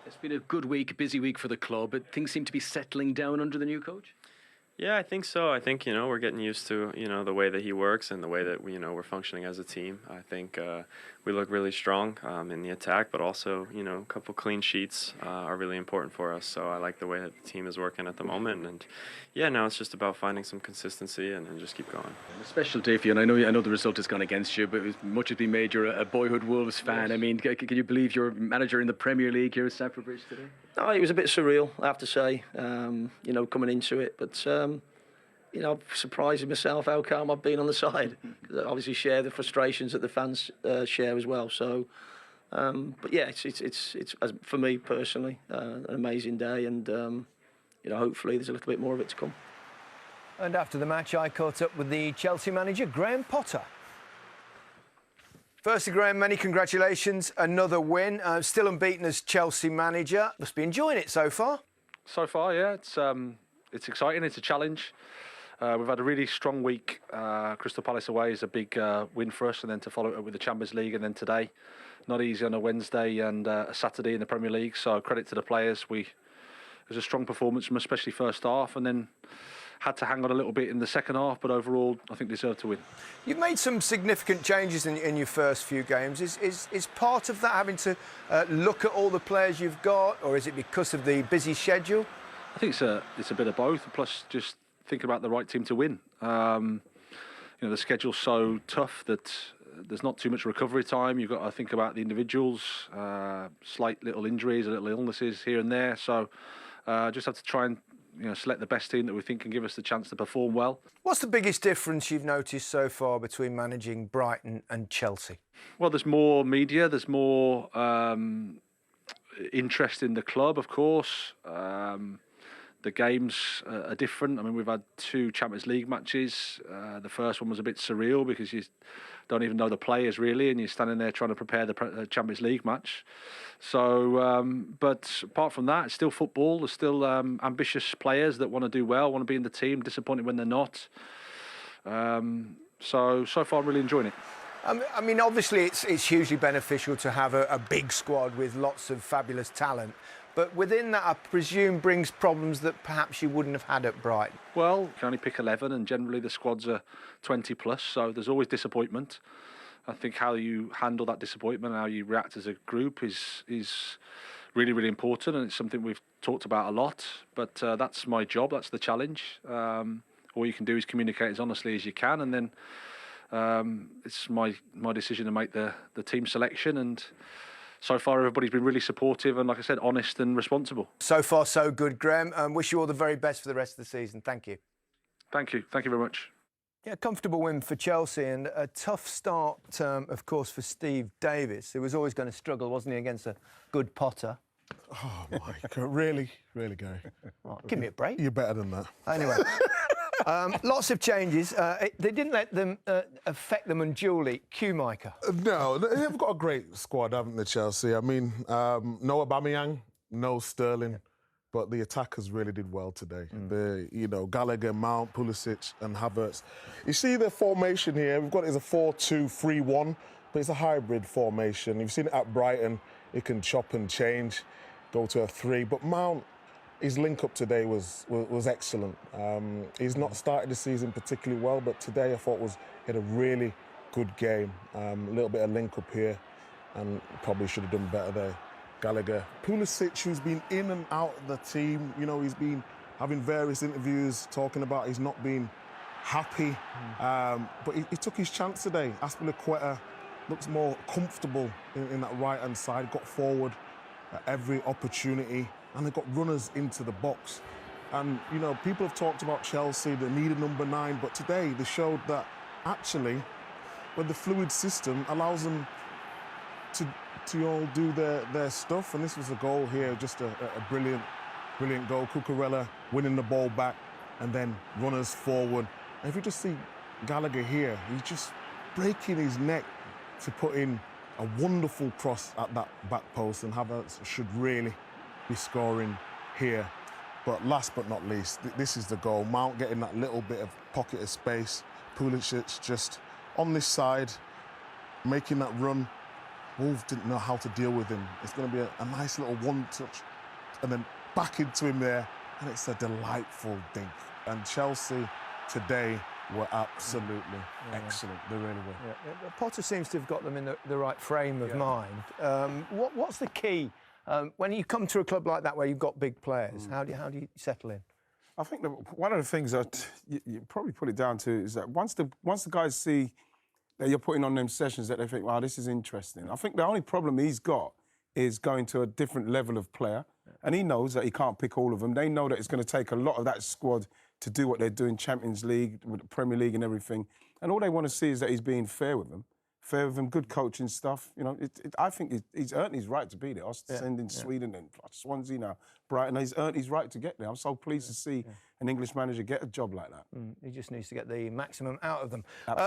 It's been a good week, a busy week for the club, but things seem to be settling down under the new coach. Yeah, I think so. I think, we're getting used to, the way that he works and the way that, we're functioning as a team. I think we look really strong in the attack, but also, a couple clean sheets are really important for us. So I like the way that the team is working at the moment. And, yeah, now it's just about finding some consistency and just keep going. A special day for you, and I know the result has gone against you, but as much has been made, you're a boyhood Wolves fan. Yes. I mean, can you believe you're manager in the Premier League here at Stamford Bridge today? No, it was a bit surreal, I have to say, coming into it. But, I'm surprising myself how calm I've been on the side. Because I obviously share the frustrations that the fans share as well. So, but yeah, it's for me personally, an amazing day. And, hopefully there's a little bit more of it to come. And after the match, I caught up with the Chelsea manager, Graham Potter. Firstly, Graham, many congratulations. Another win. Still unbeaten as Chelsea manager. Must be enjoying it so far. So far, yeah. It's exciting. It's a challenge. We've had a really strong week. Crystal Palace away is a big win for us, and then to follow it up with the Champions League, and then today, not easy on a Wednesday and a Saturday in the Premier League. So credit to the players. It was a strong performance from especially first half, and then had to hang on a little bit in the second half, but overall, I think deserved to win. You've made some significant changes in your first few games. Is part of that having to look at all the players you've got, or is it because of the busy schedule? I think it's a bit of both, plus just thinking about the right team to win. The schedule's so tough that there's not too much recovery time. You've got to think about the individuals, slight little injuries, little illnesses here and there. So just have to try and select the best team that we think can give us the chance to perform well. What's the biggest difference you've noticed so far between managing Brighton and Chelsea? Well, there's more media, there's more interest in the club, of course. The games are different. I mean, we've had 2 Champions League matches. The first one was a bit surreal because you don't even know the players really, and you're standing there trying to prepare the Champions League match. So, but apart from that, it's still football. There's still ambitious players that want to do well, want to be in the team, disappointed when they're not. So far, I'm really enjoying it. I mean, obviously, it's hugely beneficial to have a big squad with lots of fabulous talent. But within that, I presume, brings problems that perhaps you wouldn't have had at Brighton. Well, you can only pick 11, and generally the squads are 20 plus, so there's always disappointment. I think how you handle that disappointment, how you react as a group is really, really important, and it's something we've talked about a lot. But that's my job, that's the challenge. All you can do is communicate as honestly as you can, and then it's my decision to make the team selection. And so far, everybody's been really supportive and, like I said, honest and responsible. So far, so good, Graham. Wish you all the very best for the rest of the season. Thank you. Thank you. Thank you very much. Yeah, comfortable win for Chelsea and a tough start, of course, for Steve Davis, who was always going to struggle, wasn't he, against a good Potter? Oh, my God. Really, Gary? Oh, give me a break. You're better than that. Anyway. Lots of changes. They didn't let them affect them unduly. Cue Micah. No, they've got a great squad, haven't they, Chelsea? I mean, no Aubameyang, no Sterling, but the attackers really did well today. Gallagher, Mount, Pulisic and Havertz. You see the formation here, we've got it as a 4-2-3-1, but it's a hybrid formation. You've seen it at Brighton. It can chop and change, go to a 3, but Mount, his link-up today was excellent. He's not started the season particularly well, but today I thought he had a really good game. A little bit of link-up here, and probably should have done better there. Gallagher. Pulisic, who's been in and out of the team, he's been having various interviews talking about he's not been happy, but he took his chance today. Aspilicueta looks more comfortable in that right-hand side, got forward at every opportunity, and they got runners into the box. And, people have talked about Chelsea, they need a number 9, but today they showed that actually, when the fluid system allows them to all do their stuff, and this was a goal here, just a brilliant goal. Cucurella winning the ball back, and then runners forward. And if you just see Gallagher here, he's just breaking his neck to put in a wonderful cross at that back post, and Havertz should really be scoring here. But last but not least, this is the goal. Mount getting that little bit of pocket of space. Pulisic just on this side, making that run Wolves didn't know how to deal with him. It's going to be a nice little one-touch and then back into him there, and it's a delightful dink. And Chelsea today were absolutely excellent. They really were. Yeah. Potter seems to have got them in the right frame of mind. What's the key when you come to a club like that where you've got big players? How do you settle in? I think one of the things that you probably put it down to is that once the guys see that you're putting on them sessions, that they think, wow, this is interesting. I think the only problem he's got is going to a different level of player, and he knows that he can't pick all of them. They know that it's going to take a lot of that squad to do what they're doing, Champions League, with the Premier League and everything. And all they want to see is that he's being fair with them, good coaching stuff. You know, I think he's earned his right to be there. Sending Sweden and Swansea now, Brighton, he's earned his right to get there. I'm so pleased to see an English manager get a job like that. He just needs to get the maximum out of them.